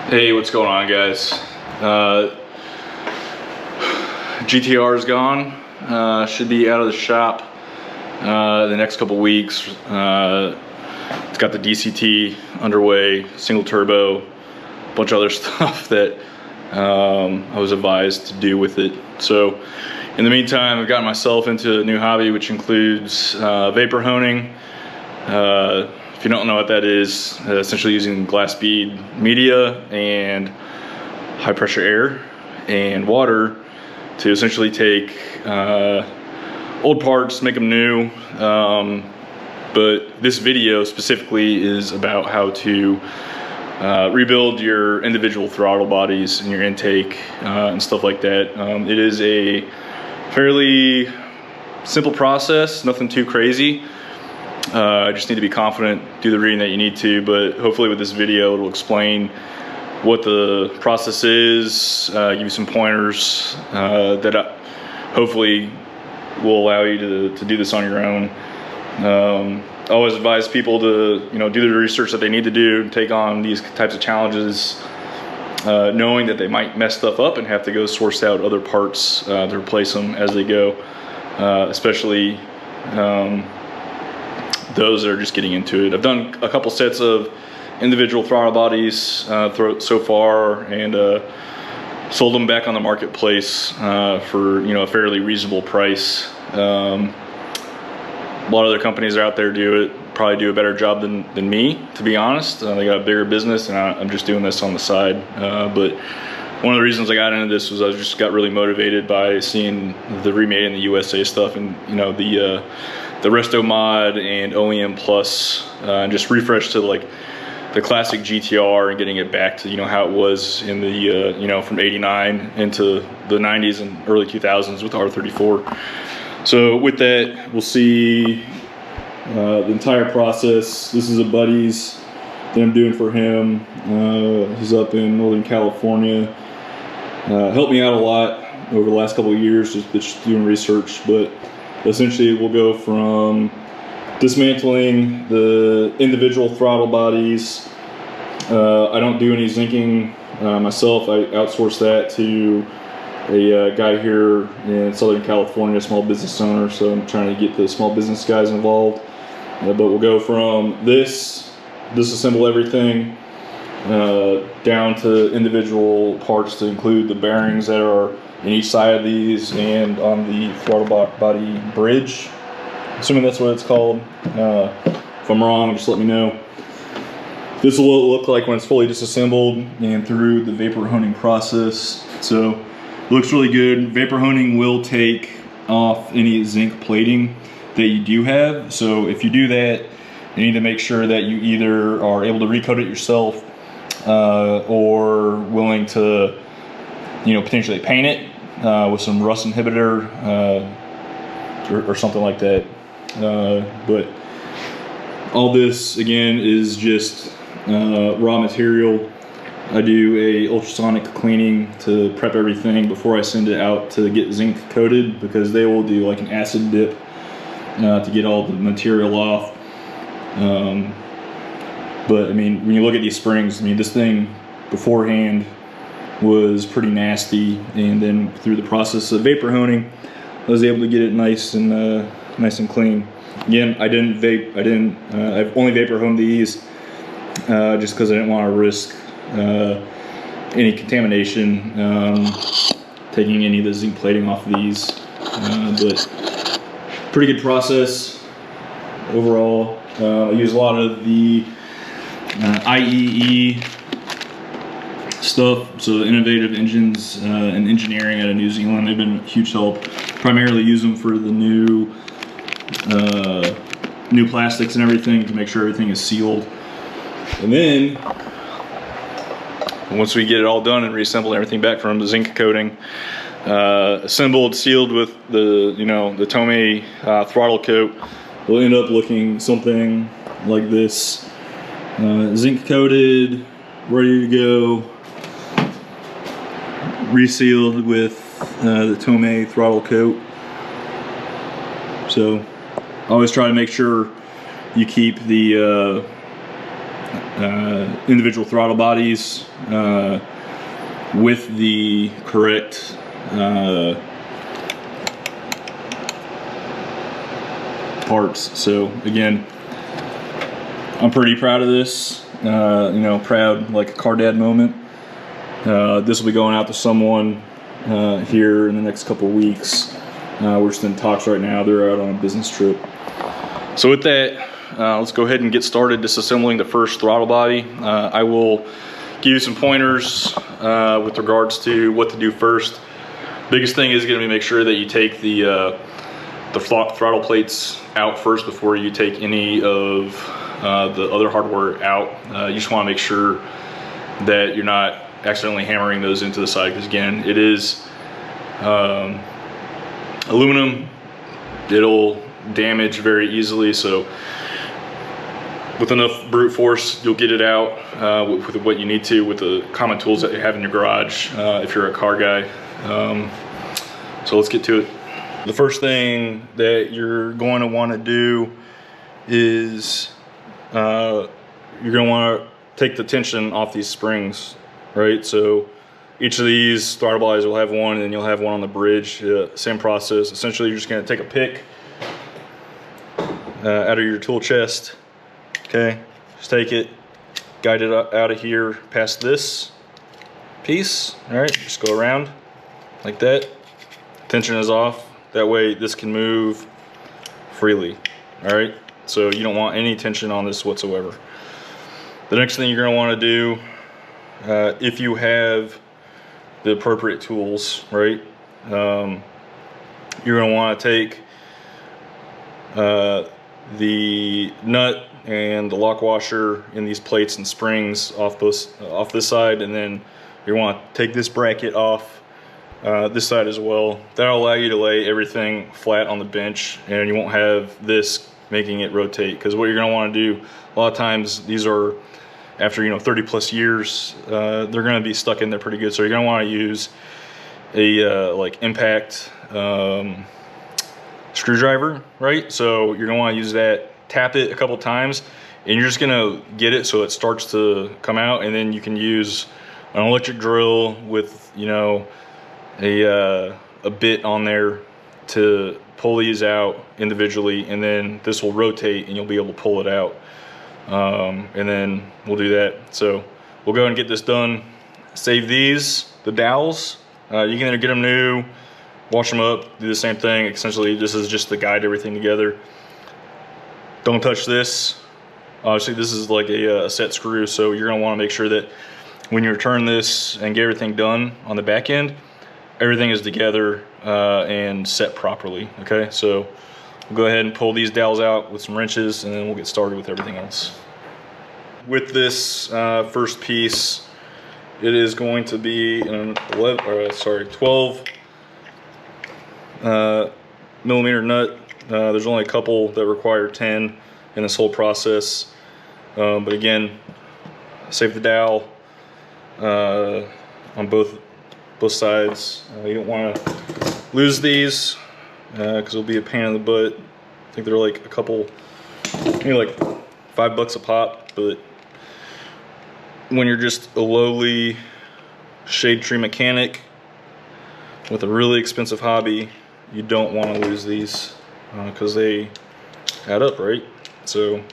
Hey, what's going on, guys? GTR is gone. Should be out of the shop the next couple weeks. It's got the DCT underway, single turbo, a bunch of other stuff that I was advised to do with it. So in the meantime, I've gotten myself into a new hobby, which includes vapor honing. If you don't know what that is, essentially using glass bead media and high pressure air and water to essentially take old parts, make them new. But this video specifically is about how to rebuild your individual throttle bodies and your intake and stuff like that. It is a fairly simple process, nothing too crazy. I just need to be confident, do the reading that you need to, but hopefully with this video it'll explain what the process is, give you some pointers that hopefully will allow you to do this on your own. I always advise people to do the research that they need to do and take on these types of challenges, knowing that they might mess stuff up and have to go source out other parts to replace them as they go, especially those that are just getting into it. I've done a couple sets of individual throttle bodies so far, and sold them back on the marketplace for a fairly reasonable price. A lot of other companies out there probably do a better job than me, to be honest. They got a bigger business, and I'm just doing this on the side. But one of the reasons I got into this was I just got really motivated by seeing the remade in the USA stuff, and the Resto Mod and OEM Plus, and just refresh to like the classic GTR and getting it back to how it was in the from '89 into the '90s and early 2000s with the R34. So with that, we'll see the entire process. This is a buddy's that I'm doing for him. He's up in Northern California. Helped me out a lot over the last couple of years, just doing research. But essentially, we'll go from dismantling the individual throttle bodies. I don't do any zinking myself. I outsource that to a guy here in Southern California, a small business owner. So I'm trying to get the small business guys involved. But we'll go from disassemble everything, down to individual parts to include the bearings that are in each side of these and on the throttle body bridge. Assuming that's what it's called. If I'm wrong, just let me know. This is what it will look like when it's fully disassembled and through the vapor honing process. So it looks really good. Vapor honing will take off any zinc plating that you do have. So if you do that, you need to make sure that you either are able to recoat it yourself or willing to potentially paint it with some rust inhibitor or something like that. But all this again is just raw material. I do a ultrasonic cleaning to prep everything before I send it out to get zinc coated, because they will do like an acid dip to get all the material off. But I mean, when you look at these springs, I mean, this thing beforehand was pretty nasty, and then through the process of vapor honing, I was able to get it nice and clean. Again, I've only vapor honed these just because I didn't want to risk any contamination, taking any of the zinc plating off of these. But pretty good process overall. I use a lot of the IEE stuff, so Innovative Engines and Engineering out of New Zealand. They've been a huge help. Primarily use them for the new plastics and everything to make sure everything is sealed. And then once we get it all done and reassemble everything back from the zinc coating, assembled, sealed with the the Tomei throttle coat, will end up looking something like this. Zinc coated, ready to go, resealed with the Tomei throttle coat. So I always try to make sure you keep the individual throttle bodies with the correct parts. So again, I'm pretty proud of this. You know, proud, like a car dad moment. This will be going out to someone here in the next couple of weeks. We're just in talks right now. They're out on a business trip. So with that, let's go ahead and get started disassembling the first throttle body. I will give you some pointers with regards to what to do first. Biggest thing is going to be make sure that you take the throttle plates out first before you take any of the other hardware out. You just want to make sure that you're not accidentally hammering those into the side, because again, it is aluminum. It'll damage very easily, so with enough brute force you'll get it out with what you need to with the common tools that you have in your garage if you're a car guy. So let's get to it. The first thing that you're going to want to do is you're going to want to take the tension off these springs, right? So each of these throttle bodies will have one, and then you'll have one on the bridge. Same process. Essentially, you're just going to take a pick out of your tool chest. Okay, just take it, guide it out of here past this piece. All right, just go around like that. Tension is off. That way this can move freely. All right, so you don't want any tension on this whatsoever. The next thing you're going to want to do, if you have the appropriate tools, right, you're going to want to take the nut and the lock washer in these plates and springs off this side, and then you want to take this bracket off this side as well. That'll allow you to lay everything flat on the bench, and you won't have this making it rotate, because what you're going to want to do a lot of times, these are after 30 plus years, they're going to be stuck in there pretty good. So you're going to want to use a like impact screwdriver, right? So you're going to want to use that, tap it a couple times, and you're just going to get it so it starts to come out, and then you can use an electric drill with a bit on there to pull these out individually, and then this will rotate and you'll be able to pull it out. And then we'll do that. So we'll go and get this done. Save these, the dowels. You can either get them new, wash them up, do the same thing. Essentially, this is just to guide everything together. Don't touch this. Obviously, this is like a set screw, so you're gonna wanna make sure that when you return this and get everything done on the back end, everything is together and set properly, okay? So we'll go ahead and pull these dowels out with some wrenches, and then we'll get started with everything else. With this first piece, it is going to be an 12 millimeter nut. There's only a couple that require 10 in this whole process. But again, save the dowel on both sides. You don't want to lose these because it'll be a pain in the butt. I think they're like a couple, maybe like $5 a pop, but when you're just a lowly shade tree mechanic with a really expensive hobby, you don't want to lose these because they add up, right? So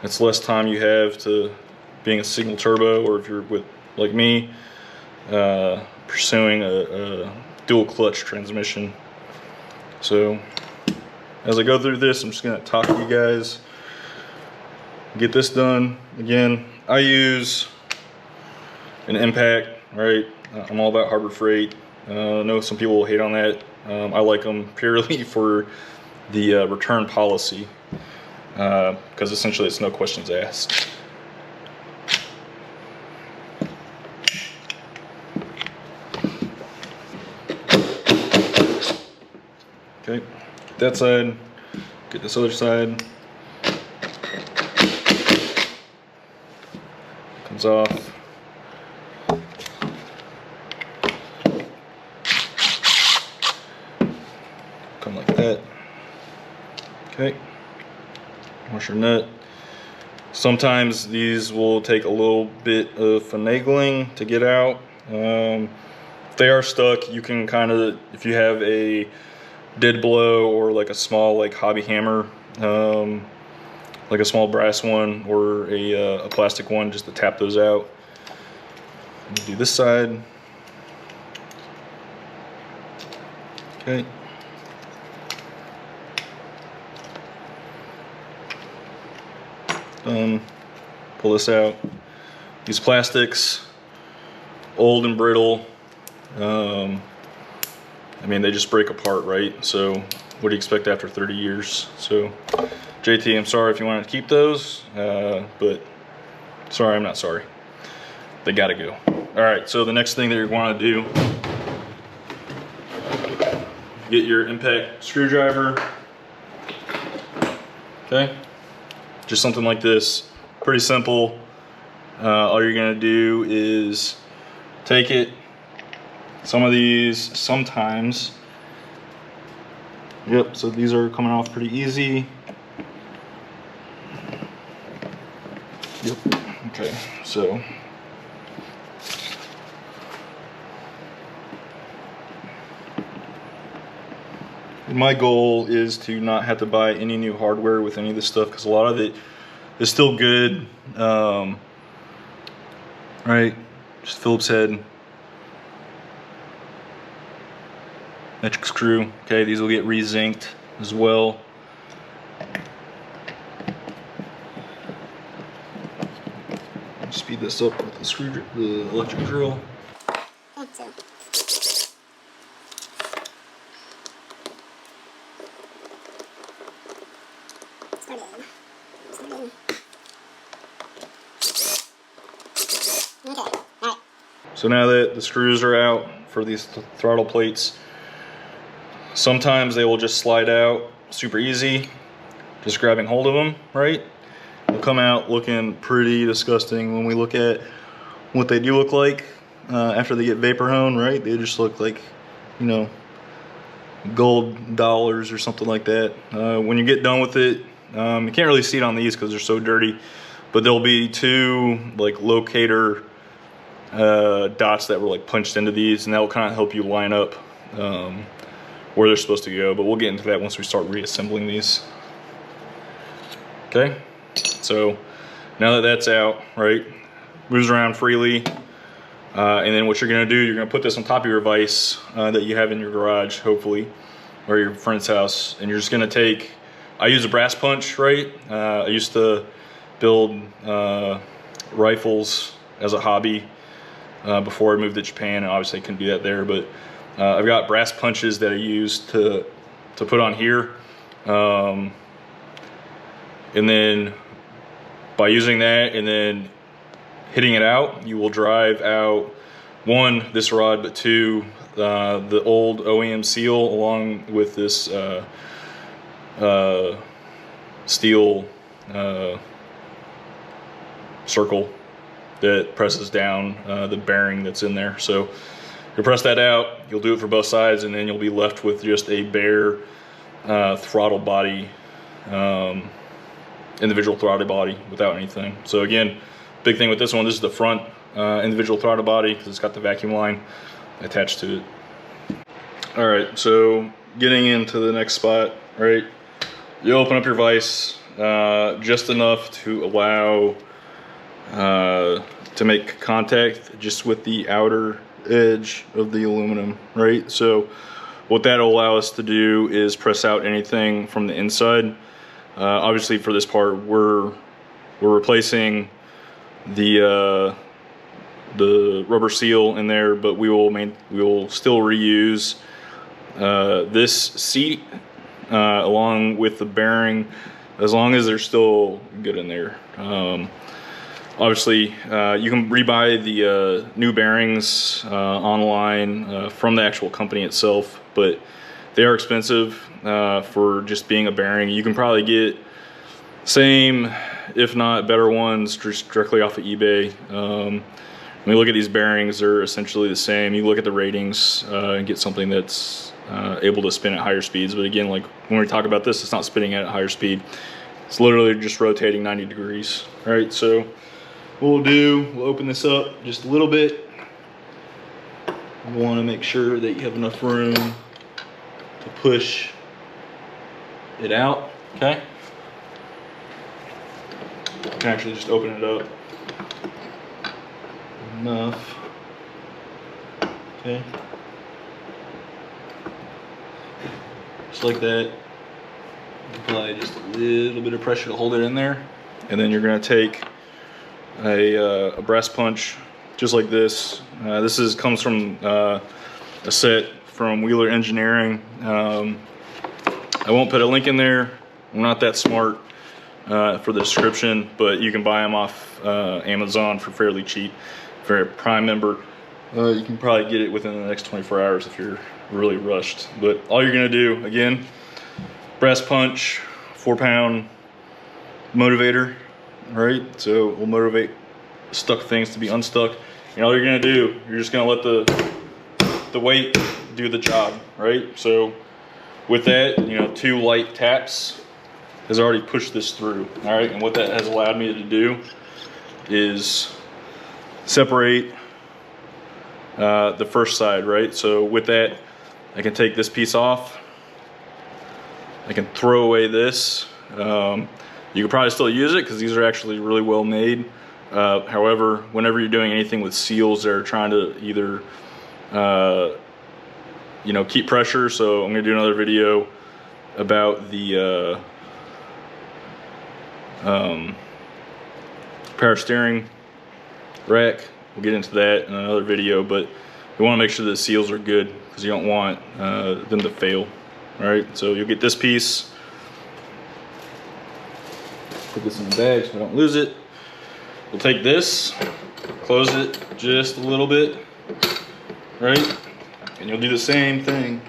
it's less time you have to being a single turbo, or if you're with like me, pursuing a dual clutch transmission. So as I go through this, I'm just going to talk to you guys, get this done. Again, I use an impact, right? I'm all about Harbor Freight. I know some people will hate on that. I like them purely for the return policy, because essentially it's no questions asked. Okay, that side, get this other side. Comes off. Come like that. Okay, wash your nut. Sometimes these will take a little bit of finagling to get out. If they are stuck, you can kind of, if you have a dead blow or like a small like hobby hammer, like a small brass one or a plastic one, just to tap those out. Do this side. Okay. Pull this out. These plastics, old and brittle. I mean, they just break apart, right? So what do you expect after 30 years? So JT, I'm sorry if you wanted to keep those, but sorry, I'm not sorry. They gotta go. All right, so the next thing that you wanna do, get your impact screwdriver, okay? Just something like this, pretty simple. All you're gonna do is take it. Some of these, sometimes, yep, so these are coming off pretty easy. Yep, okay, so. My goal is to not have to buy any new hardware with any of this stuff, because a lot of it is still good. Right, just Phillips head, metric screw. Okay, these will get re-zinced as well. Speed this up with the electric drill. So now that the screws are out for these throttle plates, sometimes they will just slide out super easy, just grabbing hold of them, right? They'll come out looking pretty disgusting when we look at what they do look like after they get vapor honed, right? They just look like, you know, gold dollars or something like that. When you get done with it, you can't really see it on these because they're so dirty, but there'll be two like locator dots that were like punched into these, and that will kind of help you line up where they're supposed to go, but we'll get into that once we start reassembling these. Okay, so now that that's out, right, moves around freely, and then what you're going to do, you're going to put this on top of your vise that you have in your garage, hopefully, or your friend's house, and you're just going to take, I use a brass punch, right? I used to build rifles as a hobby before I moved to Japan, and obviously I couldn't do that there, but I've got brass punches that I use to put on here, and then by using that and then hitting it out, you will drive out, one, this rod, but two, the old OEM seal along with this steel circle that presses down the bearing that's in there. So you'll press that out, you'll do it for both sides, and then you'll be left with just a bare throttle body, individual throttle body without anything. So again, big thing with this one, this is the front individual throttle body because it's got the vacuum line attached to it. All right, so getting into the next spot, right? You open up your vise just enough to allow to make contact just with the outer edge of the aluminum, right? So what that'll allow us to do is press out anything from the inside. Obviously for this part, we're replacing the rubber seal in there, but we will still reuse this seat along with the bearing, as long as they're still good in there. Obviously, you can rebuy the new bearings online from the actual company itself, but they are expensive for just being a bearing. You can probably get same, if not better ones, just directly off of eBay. When you look at these bearings, they're essentially the same. You look at the ratings and get something that's able to spin at higher speeds. But again, like when we talk about this, it's not spinning at a higher speed. It's literally just rotating 90 degrees. All right, so what we'll do, we'll open this up just a little bit. You want to make sure that you have enough room to push it out, okay? You can actually just open it up enough, okay? Just like that. Apply just a little bit of pressure to hold it in there, and then you're going to take a brass punch just like this. This comes from a set from Wheeler Engineering. I won't put a link in there. I'm not that smart for the description, but you can buy them off Amazon for fairly cheap. For a Prime member, you can probably get it within the next 24 hours if you're really rushed. But all you're going to do, again, brass punch, 4-pound motivator, right? So we'll motivate stuck things to be unstuck. And all you're gonna do, you're just gonna let the weight do the job, right? So with that, 2 light taps has already pushed this through, all right? And what that has allowed me to do is separate the first side, right? So with that, I can take this piece off. I can throw away this. You could probably still use it because these are actually really well made. However, whenever you're doing anything with seals, they're trying to either, keep pressure. So I'm gonna do another video about the power steering rack. We'll get into that in another video, but you want to make sure the seals are good because you don't want them to fail. All right, so you'll get this piece. Put this in the bag so we don't lose it. We'll take this, close it just a little bit, right? And you'll do the same thing.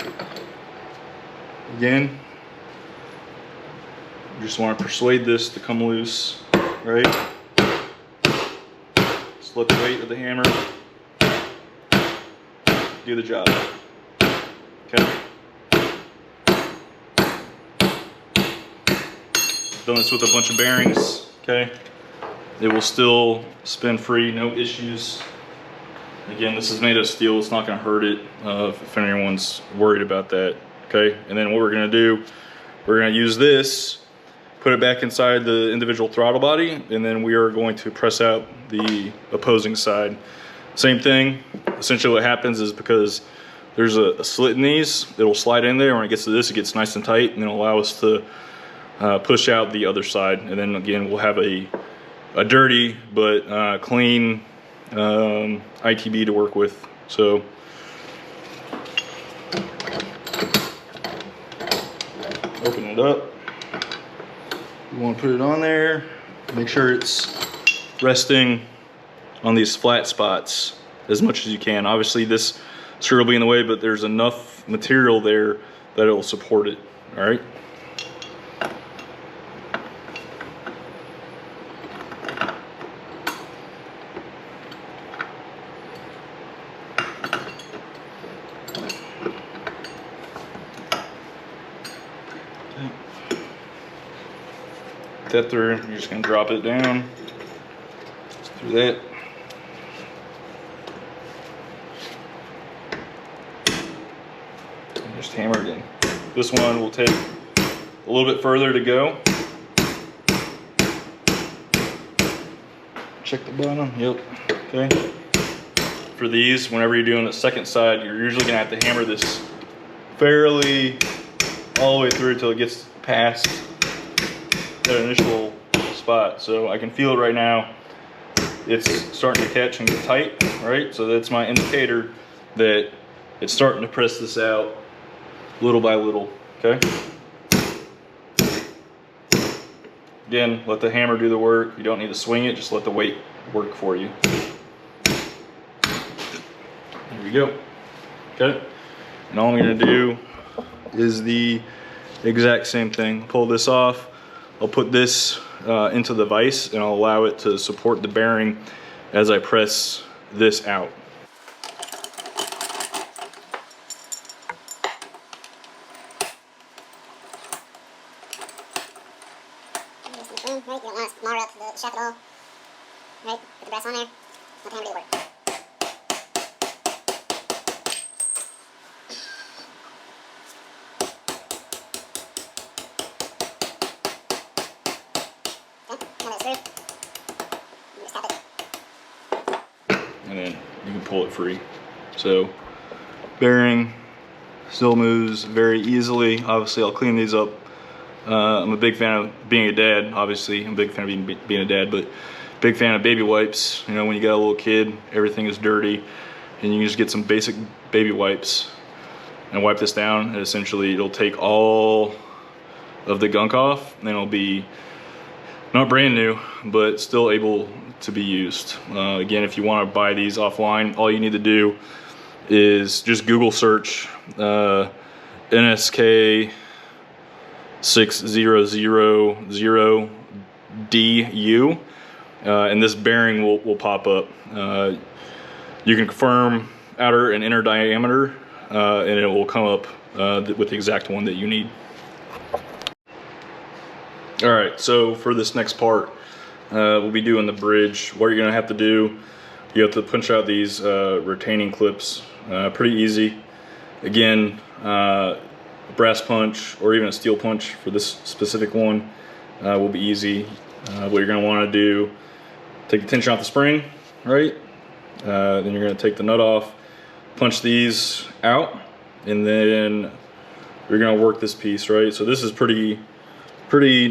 Again, you just want to persuade this to come loose, right? Just let the weight of the hammer do the job, okay? Done this with a bunch of bearings, okay? It will still spin free, no issues. Again, this is made of steel, it's not gonna hurt it if anyone's worried about that, okay? And then what we're gonna do, we're gonna use this, put it back inside the individual throttle body, and then we are going to press out the opposing side. Same thing, essentially what happens is because there's a slit in these, it'll slide in there. When it gets to this, it gets nice and tight, and it'll allow us to push out the other side. And then again, we'll have a dirty but clean ITB to work with. So open it up. You want to put it on there. Make sure it's resting on these flat spots as much as you can. Obviously this screw will be in the way, but there's enough material there that it will support it. All right. That through, you're just gonna drop it down through that. And just hammer it in. This one will take a little bit further to go. Check the bottom, yep, okay. For these, whenever you're doing the second side, you're usually gonna have to hammer this fairly all the way through until it gets past that initial spot. So I can feel it right now. It's starting to catch and get tight, right? So that's my indicator that it's starting to press this out little by little, okay? Again, let the hammer do the work. You don't need to swing it, just let the weight work for you. There we go, okay? And all I'm gonna do is the exact same thing. Pull this off. I'll put this into the vise and I'll allow it to support the bearing as I press this out. just monitor up the shaft at all. Right, put the brass on there, let the hammer do the work. Okay, now that it's through, just tap it. And then you can pull it free. So bearing still moves very easily. Obviously I'll clean these up. I'm a big fan of being a dad, obviously. I'm a big fan of being a dad, but big fan of baby wipes. You know, when you got a little kid, everything is dirty, and you can just get some basic baby wipes and wipe this down, and essentially it'll take all of the gunk off, and it'll be not brand new, but still able to be used. Again, if you want to buy these offline, all you need to do is just Google search NSK 6000DU, and this bearing will pop up. You can confirm outer and inner diameter, and it will come up with the exact one that you need. All right, so for this next part, we'll be doing the bridge. What you're gonna have to do, you have to punch out these retaining clips. Pretty easy. Again, brass punch or even a steel punch for this specific one will be easy. What you're going to want to do, take the tension off the spring, right? Then you're going to take the nut off, punch these out, and then you're going to work this piece, right? So this is pretty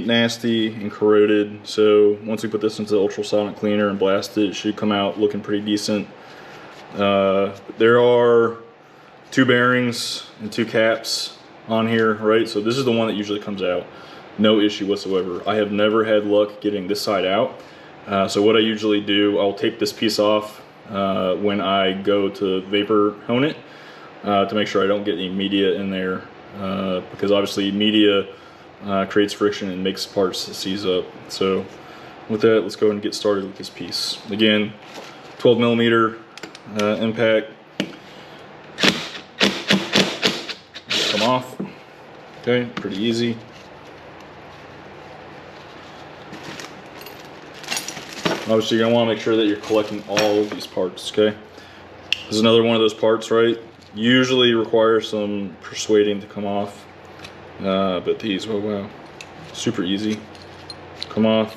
nasty and corroded. So once we put this into the ultrasonic cleaner and blast it, it should come out looking pretty decent. There are 2 bearings and 2 caps on here, right? So this is the one that usually comes out, no issue whatsoever. I have never had luck getting this side out. So what I usually do, I'll tape this piece off when I go to vapor hone it to make sure I don't get any media in there, because obviously media creates friction and makes parts seize up. So with that, let's go ahead and get started with this piece. Again, 12mm impact. Come off. Okay, pretty easy. Obviously, you're gonna want to make sure that you're collecting all of these parts. Okay, this is another one of those parts, right? Usually requires some persuading to come off, but these, oh wow, super easy. Come off.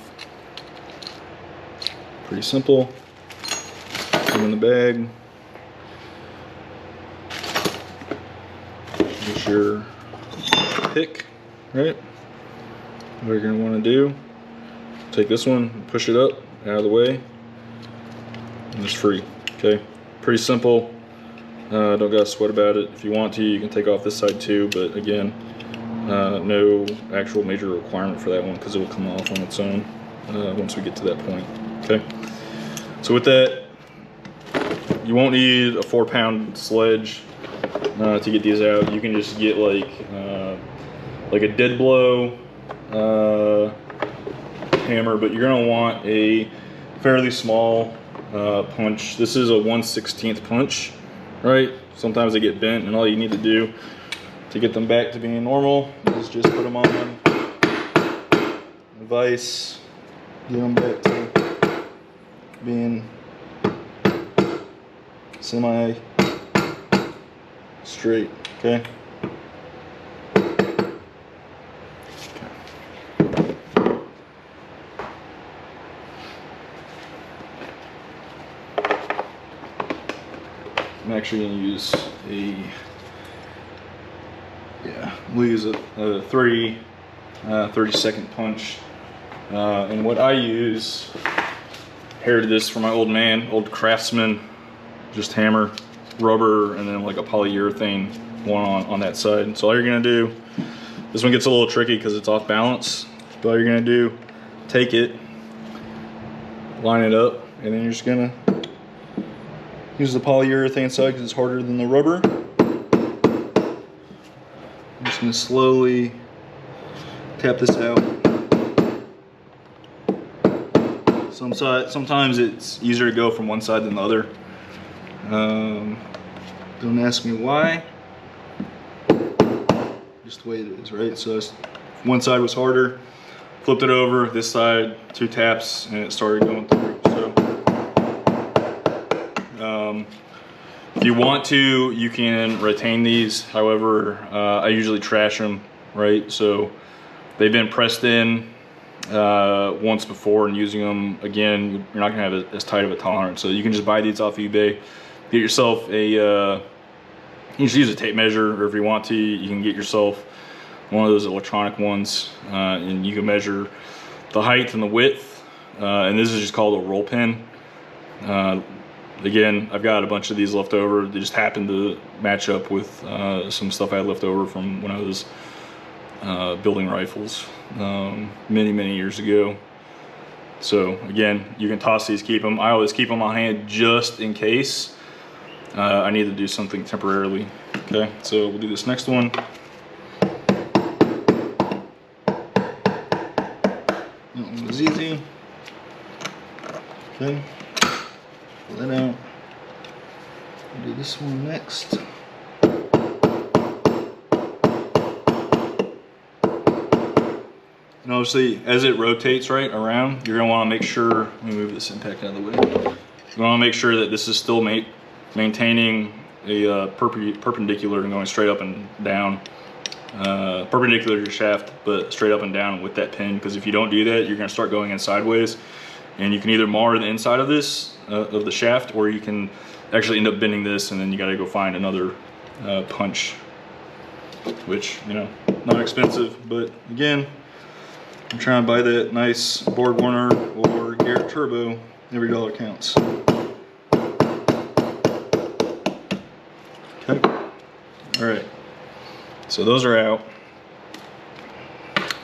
Pretty simple. Put them in the bag. Get your pick, right? What you're gonna want to do, take this one, push it up, out of the way, and it's free. Okay, pretty simple. Don't gotta sweat about it. If you want to, you can take off this side too, but again, no actual major requirement for that one because it will come off on its own once we get to that point. Okay, so with that, you won't need a 4-pound sledge to get these out. You can just get like a dead blow hammer, but you're gonna want a fairly small punch. This is a 1/16 punch, right? Sometimes they get bent, and all you need to do to get them back to being normal is just put them on the vise, get them back to being semi straight. Okay. I'm actually going to use we'll use a 30-second punch. And what I use, inherited this from my old man, old Craftsman, just hammer, rubber, and then like a polyurethane one on that side. So all you're going to do, this one gets a little tricky because it's off balance, but all you're going to do, take it, line it up, and then you're just going to use the polyurethane side because it's harder than the rubber. I'm just going to slowly tap this out. Sometimes it's easier to go from one side than the other. Don't ask me why. Just the way it is, right? So one side was harder, flipped it over this side, 2 taps, and it started going through. So if you want to, you can retain these. However, I usually trash them, right? So they've been pressed in once before, and using them again, you're not gonna have as tight of a tolerance. So you can just buy these off eBay, get yourself a, you can just use a tape measure, or if you want to, you can get yourself one of those electronic ones, and you can measure the height and the width, and this is just called a roll pin. Again, I've got a bunch of these left over. They just happen to match up with some stuff I had left over from when I was building rifles many years ago. So again, you can toss these, keep them. I always keep them on hand just in case I need to do something temporarily. Okay, so we'll do this next one. That one was easy. Okay. Pull that out. We'll do this one next. And obviously, as it rotates right around, you're going to want to make sure, let me move this impact out of the way. You want to make sure that this is still maintaining a perpendicular and going straight up and down. Perpendicular to your shaft, but straight up and down with that pin, because if you don't do that, you're going to start going in sideways, and you can either mar the inside of this, of the shaft, or you can actually end up bending this, and then you got to go find another punch, which, you know, not expensive, but again, I'm trying to buy that nice Borg Warner or Garrett Turbo. Every dollar counts. Okay. All right. So those are out.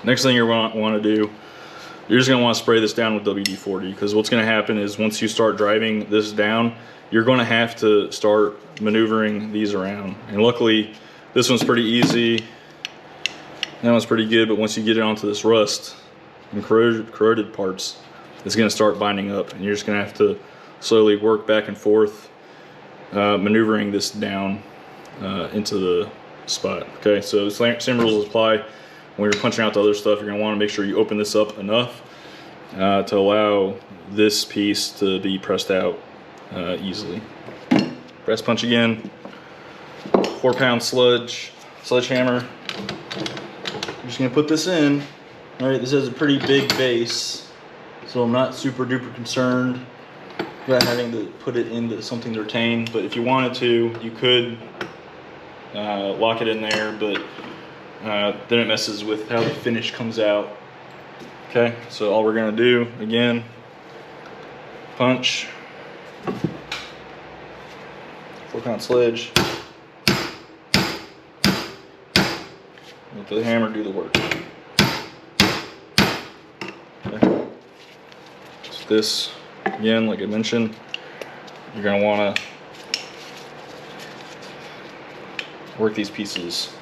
Next thing you're going to want to do, you're just going to want to spray this down with WD-40, because what's going to happen is once you start driving this down, you're going to have to start maneuvering these around. And luckily, this one's pretty easy. That one's pretty good, but once you get it onto this rust and corroded parts, it's going to start binding up, and you're just going to have to slowly work back and forth, maneuvering this down into the spot. Okay, so same rules apply when you're punching out the other stuff. You're going to want to make sure you open this up enough to allow this piece to be pressed out easily. Press punch again. 4-pound sledgehammer. I'm just going to put this in. All right, this has a pretty big base, so I'm not super duper concerned about having to put it into something to retain. But if you wanted to, you could lock it in there, but then it messes with how the finish comes out. Okay, so all we're gonna do, again, punch, 4-pound sledge, let the hammer do the work. Okay. So this, again, like I mentioned, you're gonna wanna work these pieces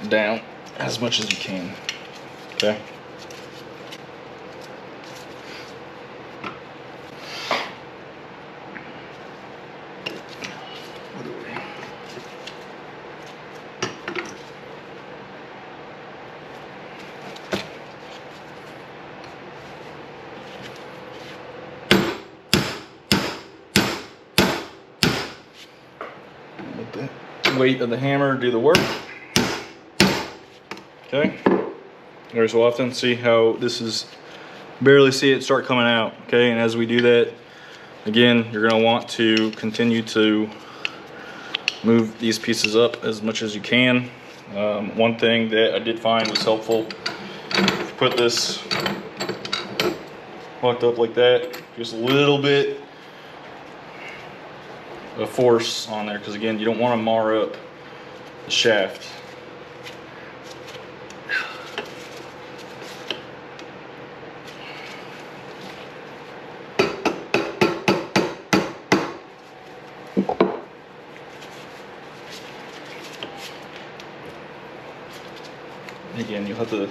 down as much as you can. Okay. Let the weight of the hammer do the work. Okay. Every so often, see how this is, barely see it start coming out. Okay, and as we do that, again, you're going to want to continue to move these pieces up as much as you can. One thing that I did find was helpful, put this locked up like that, just a little bit of force on there, because again, you don't want to mar up the shaft. Again, you'll have to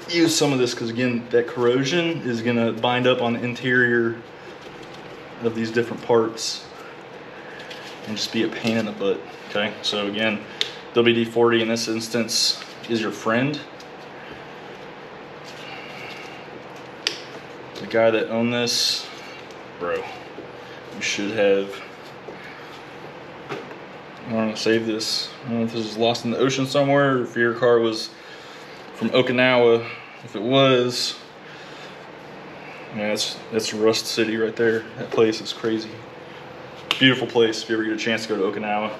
use some of this, because again, that corrosion is going to bind up on the interior of these different parts and just be a pain in the butt. Okay, so again, WD-40 in this instance is your friend. guy that owned this, bro, you should have, I don't know, save this. I don't know if this is lost in the ocean somewhere, or if your car was from Okinawa. If it was, yeah, that's Rust City right there. That place is crazy. Beautiful place if you ever get a chance to go to Okinawa.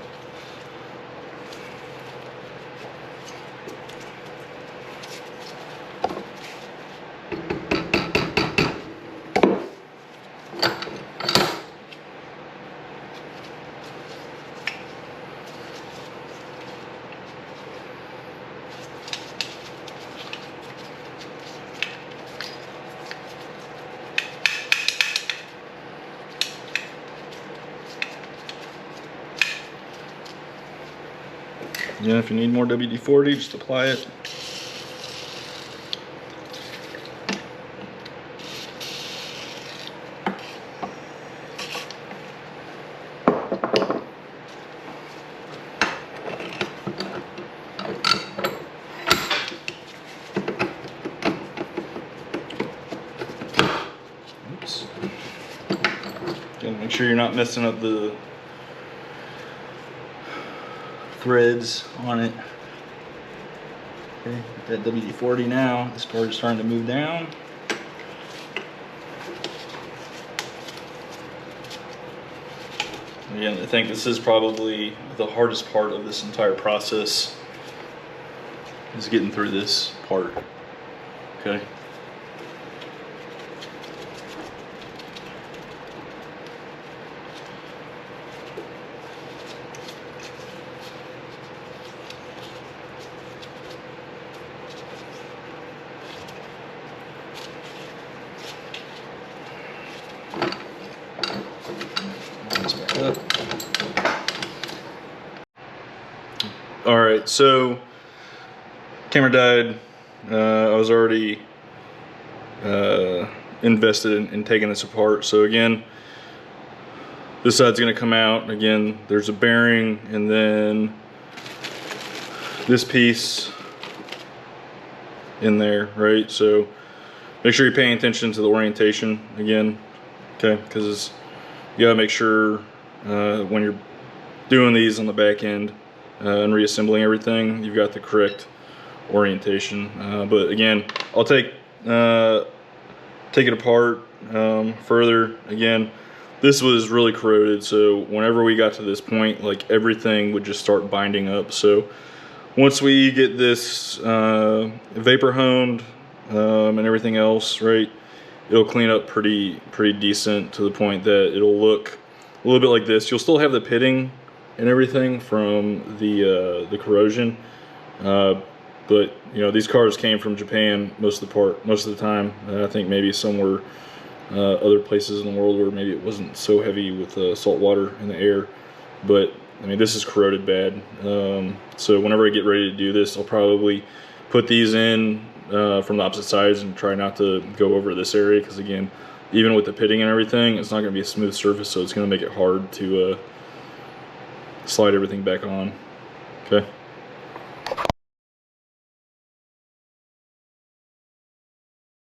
Yeah, if you need more WD-40, just apply it. Oops. Gotta make sure you're not messing up the threads on it. Okay, that WD-40 now. This part is starting to move down. Again, I think this is probably the hardest part of this entire process, is getting through this part. Okay. All right, so camera died. I was already invested in taking this apart. So again, this side's gonna come out. Again, there's a bearing, and then this piece in there, right? So make sure you're paying attention to the orientation again, okay? Because you gotta make sure when you're doing these on the back end and reassembling everything, you've got the correct orientation. But again, I'll take it apart further. Again, this was really corroded, so whenever we got to this point, like, everything would just start binding up. So once we get this vapor honed and everything else, right, it'll clean up pretty decent, to the point that it'll look a little bit like this. You'll still have the pitting and everything from the corrosion, but you know, these cars came from Japan most of the time. I think maybe some were other places in the world where maybe it wasn't so heavy with salt water in the air, but I mean, this is corroded bad. So whenever I get ready to do this, I'll probably put these in from the opposite sides and try not to go over this area, because again, even with the pitting and everything, it's not going to be a smooth surface, so it's going to make it hard to slide everything back on. Okay.